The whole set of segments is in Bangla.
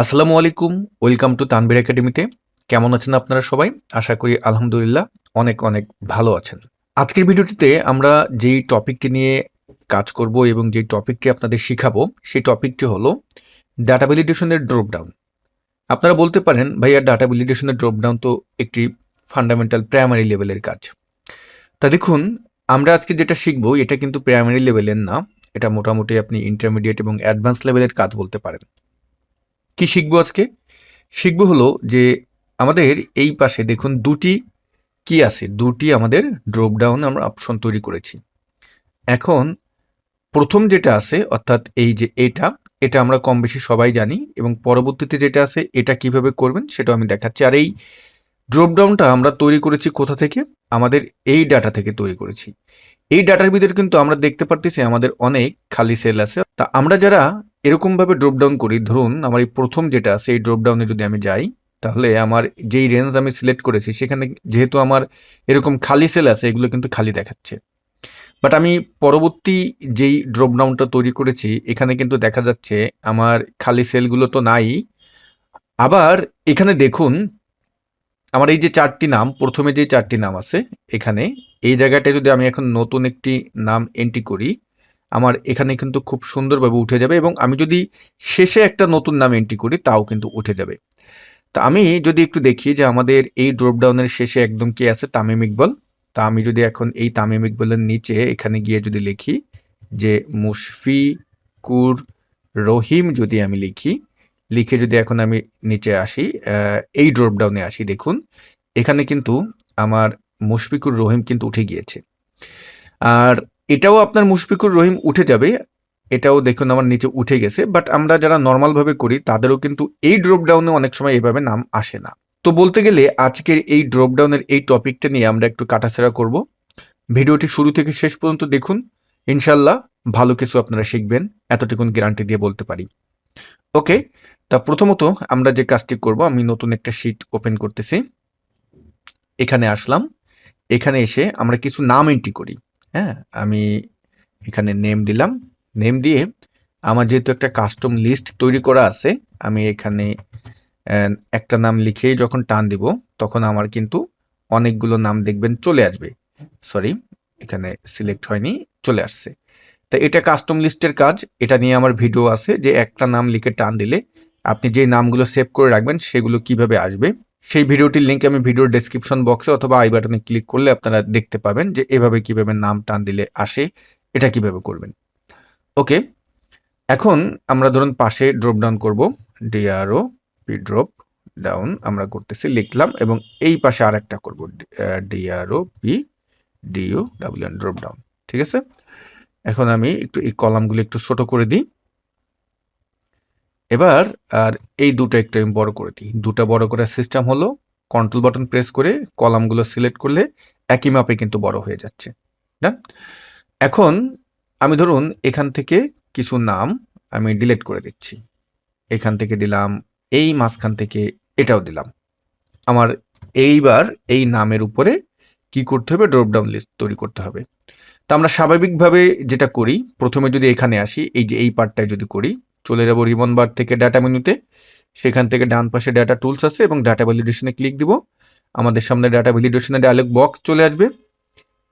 আসসালামু আলাইকুম। ওয়েলকাম টু তানভীর একাডেমিতে। কেমন আছেন আপনারা সবাই? আশা করি আলহামদুলিল্লাহ অনেক অনেক ভালো আছেন। আজকের ভিডিওটিতে আমরা যেই টপিকটি নিয়ে কাজ করব এবং যেই টপিকটি আপনাদের শিখাবো, সেই টপিকটি হলো ডাটা ভ্যালিডেশনের ড্রপ ডাউন। আপনারা বলতে পারেন, ভাইয়া ডাটা ভ্যালিডেশনের ড্রপ ডাউন তো একটি ফান্ডামেন্টাল প্রাইমারি লেভেলের কাজ। তা দেখুন, আমরা আজকে যেটা শিখবো এটা কিন্তু প্রাইমারি লেভেলের না। এটা মোটামুটি আপনি ইন্টারমিডিয়েট এবং অ্যাডভান্স লেভেলের কাজ বলতে পারেন। কি শিখবো আজকে? শিখবো হলো যে আমাদের এই পাশে দেখুন দুটি কি আছে, দুটি আমাদের ড্রপ ডাউন আমরা অপশন তৈরি করেছি। এখন প্রথম যেটা আছে অর্থাৎ এই যে এটা আমরা কম বেশি সবাই জানি, এবং পরবর্তীতে যেটা আছে এটা কিভাবে করবেন সেটাও আমি দেখাচ্ছি। আর এই ড্রপ ডাউনটা আমরা তৈরি করেছি কোথা থেকে? আমাদের এই ডাটা থেকে তৈরি করেছি। এই ডাটার ভিতরে কিন্তু আমরা দেখতে পারতেছি আমাদের অনেক খালি সেল আছে। তা আমরা যারা এরকমভাবে ড্রপ ডাউন করি, ধরুন আমার এই প্রথম যেটা আছে এই ড্রপ ডাউনে যদি আমি যাই, তাহলে আমার যেই রেঞ্জ আমি সিলেক্ট করেছি সেখানে যেহেতু আমার এরকম খালি সেল আছে, এগুলো কিন্তু খালি দেখাচ্ছে। বাট আমি পরবর্তী যেই ড্রপ ডাউনটা তৈরি করেছি এখানে কিন্তু দেখা যাচ্ছে আমার খালি সেলগুলো তো নাই। আবার এখানে দেখুন আমার এই যে চারটি নাম, প্রথমে যে চারটি নাম আছে এখানে, এই জায়গাটায় যদি আমি এখন নতুন একটি নাম এন্ট্রি করি, আমার এখানে কিন্তু খুব সুন্দরভাবে উঠে যাবে, এবং আমি যদি শেষে একটা নতুন নাম এন্ট্রি করি তাও কিন্তু উঠে যাবে। তা আমি যদি একটু দেখি যে আমাদের এই ড্রপ ডাউনের শেষে একদম কে আছে, তামিম ইকবাল। তা আমি যদি এখন এই তামিম ইকবালের নিচে এখানে গিয়ে যদি লিখি যে মুশফিকুর রহিম, যদি আমি লিখি, লিখে যদি এখন আমি নিচে আসি, এই ড্রপ ডাউনে আসি, দেখুন এখানে কিন্তু আমার মুশফিকুর রহিম কিন্তু উঠে গিয়েছে। আর এটাও আপনার মুশফিকুর রহিম উঠে যাবে, এটাও দেখুন আমার নিচে উঠে গেছে। বাট আমরা যারা নর্মালভাবে করি তাদেরও কিন্তু এই ড্রপ ডাউনে অনেক সময় এভাবে নাম আসে না। তো বলতে গেলে আজকের এই ড্রপ ডাউনের এই টপিকটা নিয়ে আমরা একটু কাটাছেড়া করব। ভিডিওটি শুরু থেকে শেষ পর্যন্ত দেখুন, ইনশাল্লাহ ভালো কিছু আপনারা শিখবেন, এতটুকুন গ্যারান্টি দিয়ে বলতে পারি। ওকে, তা প্রথমত আমরা যে কাজটি করব, আমি নতুন একটা শিট ওপেন করতেছি। এখানে আসলাম, এখানে এসে আমরা কিছু নাম এন্ট্রি করি। হ্যাঁ, আমি এখানে নেম দিলাম। নেম দিয়ে আমার যেহেতু একটা কাস্টম লিস্ট তৈরি করা আছে, আমি এখানে একটা নাম লিখে যখন টান দিব তখন আমার কিন্তু অনেকগুলো নাম দেখবেন চলে আসবে। সরি, এখানে সিলেক্ট হয়নি, চলে আসছে। তা এটা কাস্টম লিস্টের কাজ, এটা নিয়ে আমার ভিডিও আছে যে একটা নাম লিখে টান দিলে আপনি যে নামগুলো সেভ করে রাখবেন সেগুলো কিভাবে আসবে। সেই ভিডিওটির লিঙ্ক আমি ভিডিওর ডেসক্রিপশন বক্সে অথবা আই বাটনে ক্লিক করলে আপনারা দেখতে পাবেন যে এভাবে কিভাবে নাম টান দিলে আসে, এটা কিভাবে করবেন। ওকে, এখন আমরা ধরুন পাশে ড্রপ ডাউন করব, ডিআরও পি ড্রপ ডাউন আমরা করতেছি, লিখলাম, এবং এই পাশে আর একটা করবো D R O P D O W drop down. ঠিক আছে, এখন আমি একটু এই কলামগুলো একটু ছোট করে দিই। এবার আর এই দুটো একটু আমি বড় করে দিই। দুটা বড় করার সিস্টেম হলো কন্ট্রোল বাটন প্রেস করে কলামগুলো সিলেক্ট করলে একই মাপে কিন্তু বড় হয়ে যাচ্ছে। ডান। এখন আমি ধরুন এখান থেকে কিছু নাম আমি ডিলিট করে দিচ্ছি। এখান থেকে দিলাম, এই মাঝখান থেকে এটাও দিলাম। আমার এইবার এই নামের উপরে কি করতে হবে? ড্রপ ডাউন লিস্ট তৈরি করতে হবে। তা আমরা স্বাভাবিকভাবে যেটা করি, প্রথমে যদি এখানে আসি, এই যে এই পার্টটায় যদি করি, চলে যাব রিবন বার থেকে ডাটা মেনুতে, সেখান থেকে ডান পাশে ডাটা টুলস আছে এবং ডাটা ভ্যালিডেশনে ক্লিক দিব। আমাদের সামনে ডাটা ভ্যালিডেশনের ডায়ালগ বক্স চলে আসবে।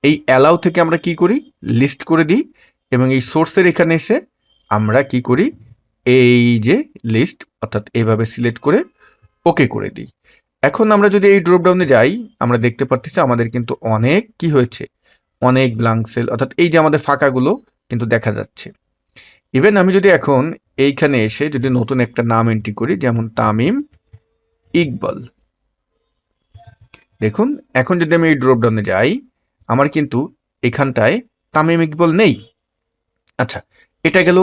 এই অ্যালাউ থেকে আমরা কি করি? লিস্ট করে দিই, এবং এই সোর্সের এখানে এসে আমরা কি করি? এই যে লিস্ট অর্থাৎ এইভাবে সিলেক্ট করে ওকে করে দিই। এখন আমরা যদি এই ড্রপ ডাউনে যাই, আমরা দেখতে পাচ্ছি আমাদের কিন্তু অনেক কি হয়েছে, অনেক ব্ল্যাঙ্ক সেল, অর্থাৎ এই যে আমাদের ফাঁকাগুলো কিন্তু দেখা যাচ্ছে। ইভেন আমি যদি এখন এইখানে এসে যদি নতুন একটা নাম এন্ট্রি করি, যেমন তামিম ইকবাল, দেখুন এখন যদি আমি এই ড্রপ ডাউনে যাই, আমার কিন্তু এখানটায় তামিম ইকবাল নেই। আচ্ছা, এটা গেল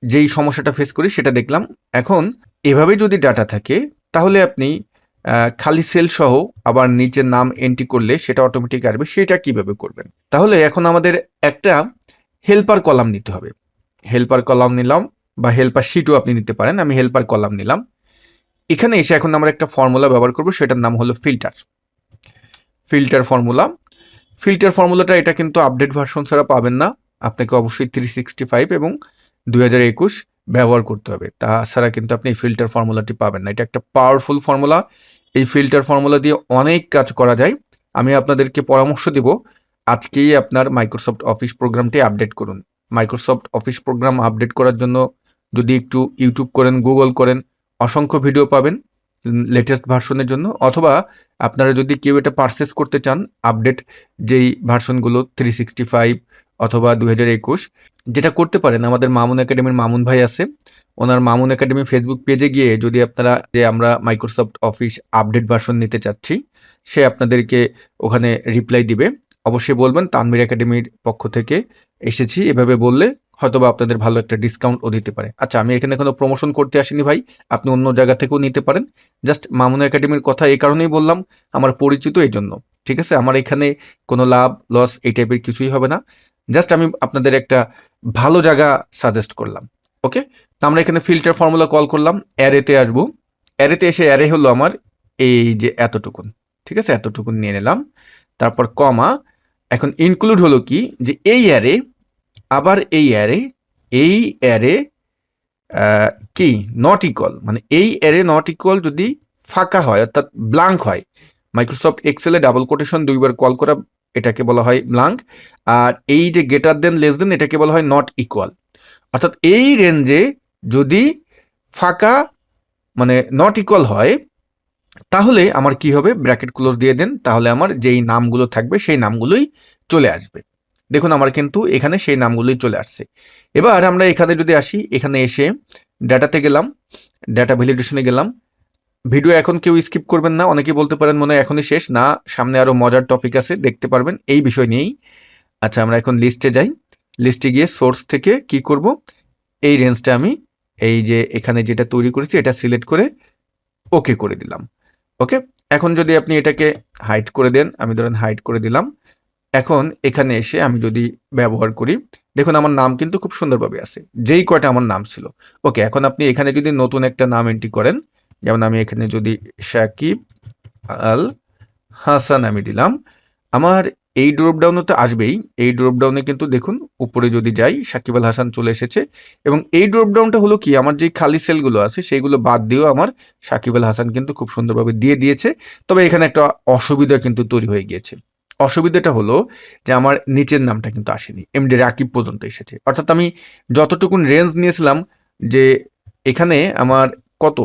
যেই সমস্যাটা ফেস করি সেটা দেখলাম। এখন এভাবে যদি ডাটা থাকে তাহলে আপনি খালি সেল সহ আবার নিচের নাম এন্ট্রি করলে সেটা অটোমেটিক আসবে। সেটা কিভাবে করবেন? তাহলে এখন আমাদের একটা হেল্পার কলাম নিতে হবে। হেল্পার কলাম নিলাম, বা হেল্পার শিটও আপনি নিতে পারেন। আমি হেল্পার কলাম নিলাম। এখানে এসে এখন আমরা একটা ফর্মুলা ব্যবহার করব, সেটার নাম হলো ফিল্টার। Filter formula. ফিল্টার ফর্মুলাটা এটা কিন্তু আপডেট ভার্সন ছাড়া পাবেন না, আপনাকে অবশ্যই 365 এবং 2021 ব্যবহার করতে হবে। তাছাড়া কিন্তু আপনি এই ফিল্টার ফর্মুলাটি পাবেন না। এটা একটা পাওয়ারফুল ফর্মুলা। এই ফিল্টার ফর্মুলা দিয়ে অনেক কাজ করা যায়। আমি আপনাদেরকে পরামর্শ দিব, আজকেই আপনার মাইক্রোসফট অফিস প্রোগ্রামটি আপডেট করুন। মাইক্রোসফট অফিস প্রোগ্রাম আপডেট করার জন্য যদি একটু ইউটিউব করেন, গুগল করেন, অসংখ্য ভিডিও পাবেন লেটেস্ট ভার্সনের জন্য। অথবা আপনারা যদি কেউ এটা পারচেস করতে চান, আপডেট যেই ভার্সনগুলো 365 অথবা 2021, যেটা করতে পারেন, আমাদের মামুন একাডেমির মামুন ভাই আছে, ওনার মামুন একাডেমি ফেসবুক পেজে গিয়ে যদি আপনারা যে আমরা মাইক্রোসফট অফিস আপডেট ভার্সন নিতে চাচ্ছি, সে আপনাদেরকে ওখানে রিপ্লাই দিবে। অবশ্যই বলবেন তানভীর একাডেমির পক্ষ থেকে এসেছি, এভাবে বললে হয়তোবা আপনাদের ভালো একটা ডিসকাউন্টও দিতে পারে। আচ্ছা, আমি এখানে কোনো প্রমোশন করতে আসিনি ভাই, আপনি অন্য জায়গা থেকেও নিতে পারেন। জাস্ট মামুন একাডেমির কথা এই কারণেই বললাম, আমার পরিচিত এই জন্য। ঠিক আছে, আমার এখানে কোনো লাভ লস এই টাইপের কিছুই হবে না। জাস্ট আমি আপনাদের একটা ভালো জায়গা সাজেস্ট করলাম। ওকে, তো আমরা এখানে ফিল্টার ফর্মুলা কল করলাম, অ্যারেতে আসবো। অ্যারেতে এসে অ্যারে হলো আমার এই যে এতটুকুন। ঠিক আছে, এতটুকুন নিয়ে নিলাম, তারপর কমা। এখন ইনক্লুড হলো কি, যে এই অ্যারে আবার এই অ্যারে, এই অ্যারে কি নট ইকুয়াল, মানে এই অ্যারে নট ইকুয়াল যদি ফাঁকা হয়, অর্থাৎ ব্লাঙ্ক হয়, মাইক্রোসফট এক্সেলে ডাবল কোটেশন দুইবার কল করা, এটাকে বলা হয় ব্লাঙ্ক। আর এই যে গ্রেটার দেন লেস দেন, এটাকে বলা হয় নট ইকুয়াল। অর্থাৎ এই রেঞ্জে যদি ফাঁকা মানে নট ইকুয়াল হয়, তাহলে আমার কি হবে, ব্র্যাকেট ক্লোজ দিয়ে দেন, তাহলে আমার যেই নামগুলো থাকবে সেই নামগুলোই চলে আসবে। দেখুন আমার কিন্তু এখানে সেই নামগুলোই চলে আসছে। এবার আমরা এখানে যদি আসি, এখানে এসে ডাটাতে গেলাম, ডাটা ভ্যালিডেশনে গেলাম। ভিডিও এখন কেউ স্কিপ করবেন না, অনেকেই বলতে পারেন মনে হয় এখনই শেষ, না, সামনে আরও মজার টপিক আছে, দেখতে পারবেন এই বিষয় নিয়েই। আচ্ছা, আমরা এখন লিস্টে যাই। লিস্টে গিয়ে সোর্স থেকে কি করব, এই রেঞ্জটা আমি এই যে এখানে যেটা তৈরি করেছি এটা সিলেক্ট করে ওকে করে দিলাম। ওকে, এখন যদি আপনি এটাকে হাইড করে দেন, আমি ধরেন হাইড করে দিলাম। এখন এখানে এসে আমি যদি ব্যবহার করি, দেখুন আমার নাম কিন্তু খুব সুন্দরভাবে আছে, যেই কয়টা আমার নাম ছিল। ওকে, এখন আপনি এখানে যদি নতুন একটা নাম এন্ট্রি করেন, যেমন আমি এখানে যদি সাকিব আল হাসান আমি দিলাম, আমার এই ড্রপডাউনে তো আসবেই। এই ড্রপডাউনে কিন্তু দেখুন উপরে যদি যাই, সাকিব আল হাসান চলে এসেছে। এবং এই ড্রপডাউনটা হলো কি, আমার যে খালি সেলগুলো আছে সেইগুলো বাদ দিয়েও আমার সাকিব আল হাসান কিন্তু খুব সুন্দরভাবে দিয়ে দিয়েছে। তবে এখানে একটা অসুবিধা কিন্তু তৈরি হয়ে গিয়েছে। অসুবিধাটা হলো যে আমার নিচের নামটা কিন্তু আসেনি, এমডি রাকিব পর্যন্ত এসেছে। অর্থাৎ আমি যতটুকুন রেঞ্জ নিয়েছিলাম, যে এখানে আমার কত,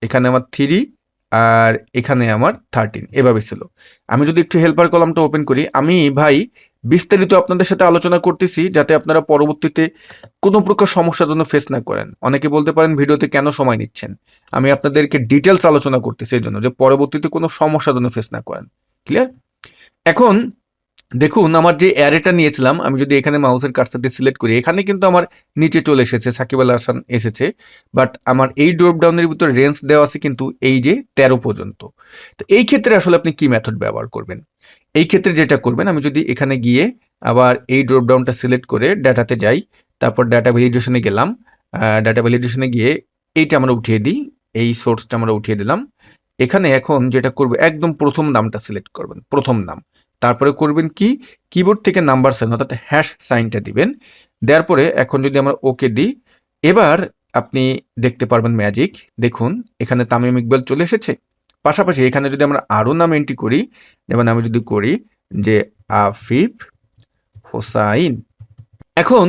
এখানে আমার 3 আর এখানে আমার 13 এভাবে ছিল। আমি যদি একটু হেল্পার কলামটা ওপেন করি, আমি ভাই বিস্তারিত আপনাদের সাথে আলোচনা করতেছি, যাতে আপনারা পরবর্তীতে কোনো প্রকার সমস্যার জন্য ফেস না করেন। অনেকে বলতে পারেন ভিডিওতে কেন সময় নিচ্ছেন, আমি আপনাদেরকে ডিটেলস আলোচনা করতেছি এই জন্য, যে পরবর্তীতে কোনো সমস্যার জন্য ফেস না করেন। ক্লিয়ার? এখন দেখুন আমার যে অ্যারেটা নিয়েছিলাম, আমি যদি এখানে মাউসের কার্সার দিয়ে সিলেক্ট করি, এখানে কিন্তু আমার নিচে চলে এসেছে, সাকিব আল হাসান এসেছে। বাট আমার এই ড্রপ ডাউনের ভিতরে রেঞ্জ দেওয়া আছে কিন্তু এই যে 13 পর্যন্ত। তো এই ক্ষেত্রে আসলে আপনি কি মেথড ব্যবহার করবেন? এই ক্ষেত্রে যেটা করবেন, আমি যদি এখানে গিয়ে আবার এই ড্রপ ডাউনটা সিলেক্ট করে ডাটাতে যাই, তারপর ডাটা ভ্যালিডেশনে গেলাম, ডাটা ভ্যালিডেশনে গিয়ে এইটা আমরা উঠিয়ে দিই, এই সোর্সটা আমরা উঠিয়ে দিলাম। এখানে এখন যেটা করবো, একদম প্রথম নামটা সিলেক্ট করবেন, প্রথম নাম। তারপরে করবেন কি, কিবোর্ড থেকে নাম্বার সাইন অর্থাৎ হ্যাশ সাইনটা দিবেন। দেওয়ার পরে এখন যদি আমরা ওকে দিই, এবার আপনি দেখতে পারবেন ম্যাজিক। দেখুন এখানে তামিম ইকবাল চলে এসেছে। পাশাপাশি এখানে যদি আমরা আরও নাম এন্ট্রি করি, যেমন আমি যদি করি যে আফিফ হোসাইন। এখন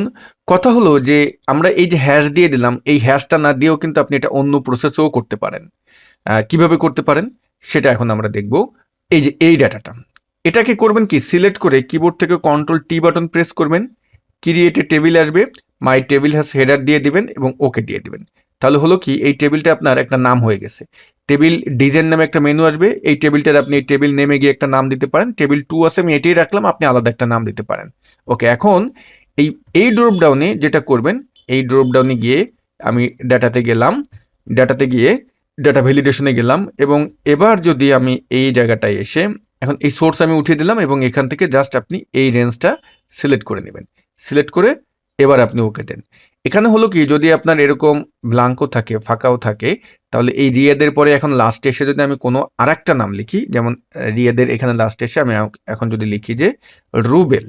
কথা হলো যে আমরা এই যে হ্যাশ দিয়ে দিলাম, এই হ্যাশটা না দিয়েও কিন্তু আপনি এটা অন্য প্রসেসেও করতে পারেন। কিভাবে করতে পারেন সেটা এখন আমরা দেখব। এই যে এই ডাটাটা, এটাকে করবেন কি, সিলেক্ট করে কিবোর্ড থেকে কন্ট্রোল টি বাটন প্রেস করবেন, ক্রিয়েটে টেবিল আসবে, মাই টেবিল হ্যাজ হেডার দিয়ে দিবেন এবং ওকে দিয়ে দিবেন। তাহলে হলো কি, এই টেবিলটা আপনার একটা নাম হয়ে গেছে। টেবিল ডিজাইন নামে একটা মেনু আসবে, এই টেবিলটার আপনি এই টেবিল নেমে গিয়ে একটা নাম দিতে পারেন। টেবিল 2 আছে, আমি এটাই রাখলাম, আপনি আলাদা একটা নাম দিতে পারেন। ওকে, এখন এই এই ড্রপ ডাউনে যেটা করবেন, এই ড্রপ ডাউনে গিয়ে আমি ডাটাতে গেলাম, ডাটাতে গিয়ে ডাটা ভ্যালিডেশনে গেলাম, এবং এবার যদি আমি এই জায়গাটায় এসে এখন এই সোর্স আমি উঠিয়ে দিলাম, এবং এখান থেকে জাস্ট আপনি এই রেঞ্জটা সিলেক্ট করে নেবেন। সিলেক্ট করে এবার আপনি ওকে দেন। এখানে হলো কি, যদি আপনার এরকম ব্লাঙ্কও থাকে, ফাঁকাও থাকে, তাহলে এই রিয়াদের পরে এখন লাস্টে এসে যদি আমি কোনো আরেকটা নাম লিখি, যেমন রিয়াদের এখানে লাস্টে এসে আমি এখন যদি লিখি যে রুবেল,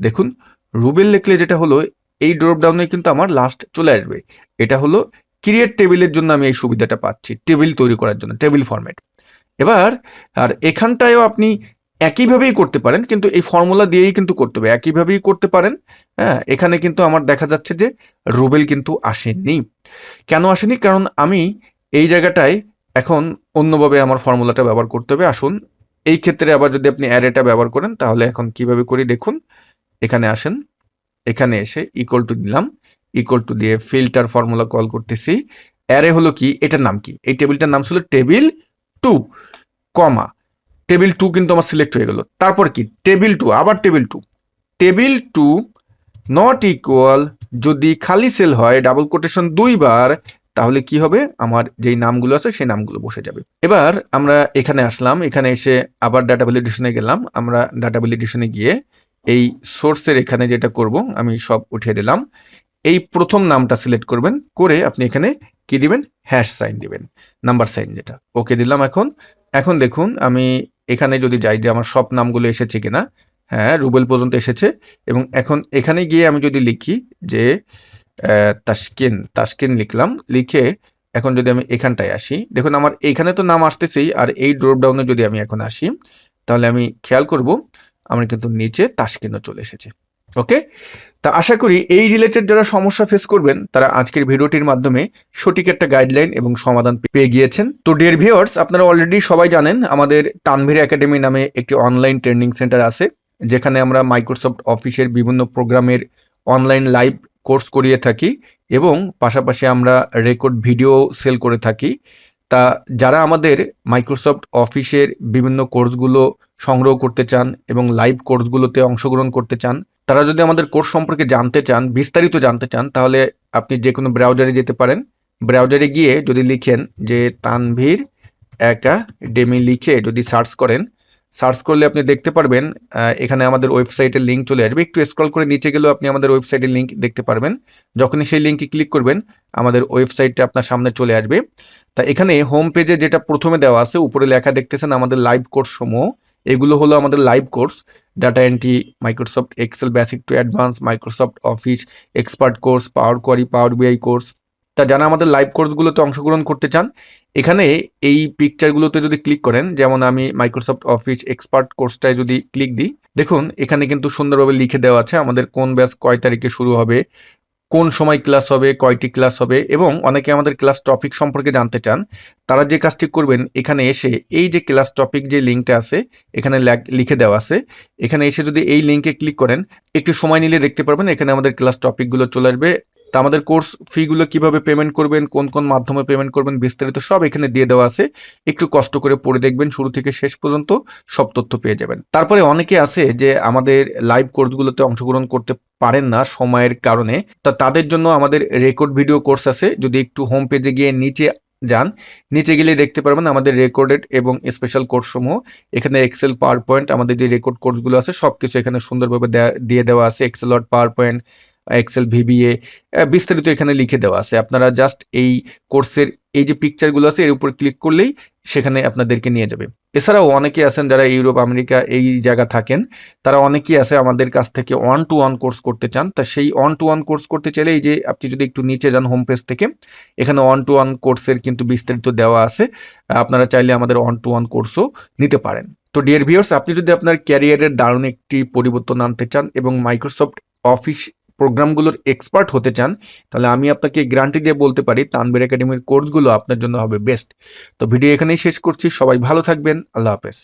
দেখুন রুবেল লিখলে যেটা হলো, এই ড্রপ ডাউনে কিন্তু আমার লাস্ট চলে আসবে। এটা হলো ক্রিয়েট টেবিলের জন্য আমি এই সুবিধাটা পাচ্ছি, টেবিল তৈরি করার জন্য, টেবিল ফরম্যাট। এবার আর এখানটায়ও আপনি একইভাবেই করতে পারেন, কিন্তু এই ফর্মুলা দিয়েই কিন্তু করতে হবে, একইভাবেই করতে পারেন। হ্যাঁ, এখানে কিন্তু আমার দেখা যাচ্ছে যে রুবেল কিন্তু আসেনি। কেন আসেনি? কারণ আমি এই জায়গাটায় এখন অন্যভাবে আমার ফর্মুলাটা ব্যবহার করতে হবে। আসুন এই ক্ষেত্রে আবার যদি আপনি অ্যারেটা ব্যবহার করেন তাহলে এখন কিভাবে করি দেখুন। এখানে আসেন, এখানে এসে ইকুয়াল টু দিলাম, ইকুয়াল টু দিয়ে ফিল্টার ফর্মুলা কল করতেছি। অ্যারে হলো কি, এটার নাম কি, এই টেবিলটার নাম ছিল টেবিল 2, কমা টেবিল 2 কিন্তু আমার সিলেক্ট হয়ে গেল। তারপর কি টেবিল 2, আবার টেবিল 2 নট ইকুয়াল, যদি খালি সেল হয় ডাবল কোটেশন 2 বার, তাহলে কি হবে, আমার যেই নামগুলো আছে সেই নামগুলো বসে যাবে। এবার আমরা এখানে আসলাম, এখানে এসে আবার ডাটা ভ্যালিডেশনে গেলাম। আমরা ডাটা ভ্যালিডেশনে গিয়ে এই সোর্সের এখানে যেটা করব আমি সব উঠিয়ে দিলাম। এই প্রথম নামটা সিলেক্ট করবেন, করে আপনি এখানে কি দিবেন, হ্যাশ সাইন দিবেন, নাম্বার সাইন যেটা, ওকে দিলাম। এখন দেখুন আমি এখানে যদি যাই যে আমার সব নামগুলো এসেছে কিনা, হ্যাঁ রুবেল পর্যন্ত এসেছে। এবং এখন এখানে গিয়ে আমি যদি লিখি যে তাসকিন লিখলাম, লিখে এখন যদি আমি এখানটায় আসি, দেখুন আমার এখানে তো নাম আসতেছেই, আর এই ড্রপ ডাউনে যদি আমি এখন আসি তাহলে আমি খেয়াল করব আমার কিন্তু নিচে তাসকিনও চলে এসেছে। ওকে, তা আশা করি এই রিলেটেড যারা সমস্যা ফেস করবেন তারা আজকের ভিডিওটির মাধ্যমে সঠিক একটা গাইডলাইন এবং সমাধান পেয়ে গিয়েছেন। তো ডিয়ার ভিউয়ার্স, আপনারা অলরেডি সবাই জানেন আমাদের তানভীর একাডেমি নামে একটি অনলাইন ট্রেনিং সেন্টার আছে, যেখানে আমরা মাইক্রোসফট অফিসের বিভিন্ন প্রোগ্রামের অনলাইন লাইভ কোর্স করিয়ে থাকি এবং পাশাপাশি আমরা রেকর্ড ভিডিও সেল করে থাকি। তা যারা আমাদের মাইক্রোসফট অফিসের বিভিন্ন কোর্সগুলো সংগ্রহ করতে চান এবং লাইভ কোর্সগুলোতে অংশগ্রহণ করতে চান, তারা যদি আমাদের কোর্স সম্পর্কে জানতে চান, বিস্তারিত জানতে চান, তাহলে আপনি যে কোনো ব্রাউজারে যেতে পারেন। ব্রাউজারে গিয়ে যদি লিখেন যে তানভীর একাডেমি লিখে যদি সার্চ করেন, সার্চ করলে আপনি দেখতে পারবেন এখানে আমাদের ওয়েবসাইটের লিঙ্ক চলে আসবে। একটু স্ক্রল করে নিচে গেলেও আপনি আমাদের ওয়েবসাইটের লিঙ্ক দেখতে পারবেন। যখনই সেই লিঙ্কে ক্লিক করবেন আমাদের ওয়েবসাইটটা আপনার সামনে চলে আসবে। তা এখানে হোম পেজে যেটা প্রথমে দেওয়া আছে, উপরে লেখা দেখতেছেন আমাদের লাইভ কোর্স সমূহ, এগুলো হলো আমাদের live course. Data entry, Microsoft Excel basic to advance, Microsoft Office expert course, power query, power BI course. তা যারা আমাদের লাইভ কোর্সগুলোতে অংশগ্রহণ করতে চান, এখানে এই পিকচারগুলোতে যদি ক্লিক করেন, যেমন আমি মাইক্রোসফট অফিস এক্সপার্ট কোর্সটায় যদি ক্লিক দিই, দেখুন এখানে কিন্তু সুন্দরভাবে লিখে দেওয়া আছে আমাদের কোন ব্যাচ কয় তারিখে শুরু হবে, কোন সময় ক্লাস হবে, কয়টি ক্লাস হবে, এবং অনেকে আমাদের ক্লাস টপিক সম্পর্কে জানতে চান। তারা যে কাজটি করবেন, এখানে এসে এই যে ক্লাস টপিক যে লিঙ্কটা আছে এখানে লিখে দেওয়া আছে, এখানে এসে যদি এই লিঙ্কে ক্লিক করেন, একটু সময় নিলে দেখতে পারবেন এখানে আমাদের ক্লাস টপিকগুলো চলে আসবে। তা আমাদের কোর্স ফিগুলো কিভাবে পেমেন্ট করবেন, কোন কোন মাধ্যমে পেমেন্ট করবেন, বিস্তারিত সব এখানে দিয়ে দেওয়া আছে। একটু কষ্ট করে পড়ে দেখবেন, শুরু থেকে শেষ পর্যন্ত সব তথ্য পেয়ে যাবেন। তারপরে অনেকে আছে যে আমাদের লাইভ কোর্সগুলোতে অংশগ্রহণ করতে পারেন না সময়ের কারণে, তা তাদের জন্য আমাদের রেকর্ড ভিডিও কোর্স আছে। যদি একটু হোম পেজে গিয়ে নিচে যান, নিচে গেলে দেখতে পারবেন আমাদের রেকর্ডেড এবং স্পেশাল কোর্স সমূহ। এখানে এক্সেল, পাওয়ার পয়েন্ট, আমাদের যে রেকর্ড কোর্সগুলো আছে সবকিছু এখানে সুন্দরভাবে দিয়ে দেওয়া আছে। Excel Word, PowerPoint, Excel VBA বিস্তারিত এখানে লিখে দেওয়া আছে। আপনারা জাস্ট এই কোর্সের এই যে পিকচারগুলো আছে এর উপর ক্লিক করলেই সেখানে আপনাদেরকে নিয়ে যাবে। এছাড়াও অনেকে আছেন যারা ইউরোপ, আমেরিকা এই জায়গা থাকেন, তারা অনেকেই আছে আমাদের কাছ থেকে 1-to-1 কোর্স করতে চান। তা সেই 1-to-1 কোর্স করতে চাইলে এই যে আপনি যদি একটু নিচে যান হোম পেজ থেকে, এখানে 1-to-1 কোর্সের কিন্তু বিস্তারিত দেওয়া আছে। আপনারা চাইলে আমাদের 1-to-1 কোর্সও নিতে পারেন। তো ডিয়ার ভিউয়ার্স, আপনি যদি আপনার ক্যারিয়ারের দারুণ একটি পরিবর্তন আনতে চান এবং মাইক্রোসফট অফিস প্রোগ্রামগুলোর এক্সপার্ট হতে চান, তাহলে আমি আপনাকে গ্যারান্টি দিয়ে বলতে পারি তানভীর একাডেমির কোর্সগুলো আপনার জন্য হবে বেস্ট। তো ভিডিও এখানেই শেষ করছি। সবাই ভালো থাকবেন। আল্লাহ হাফেজ।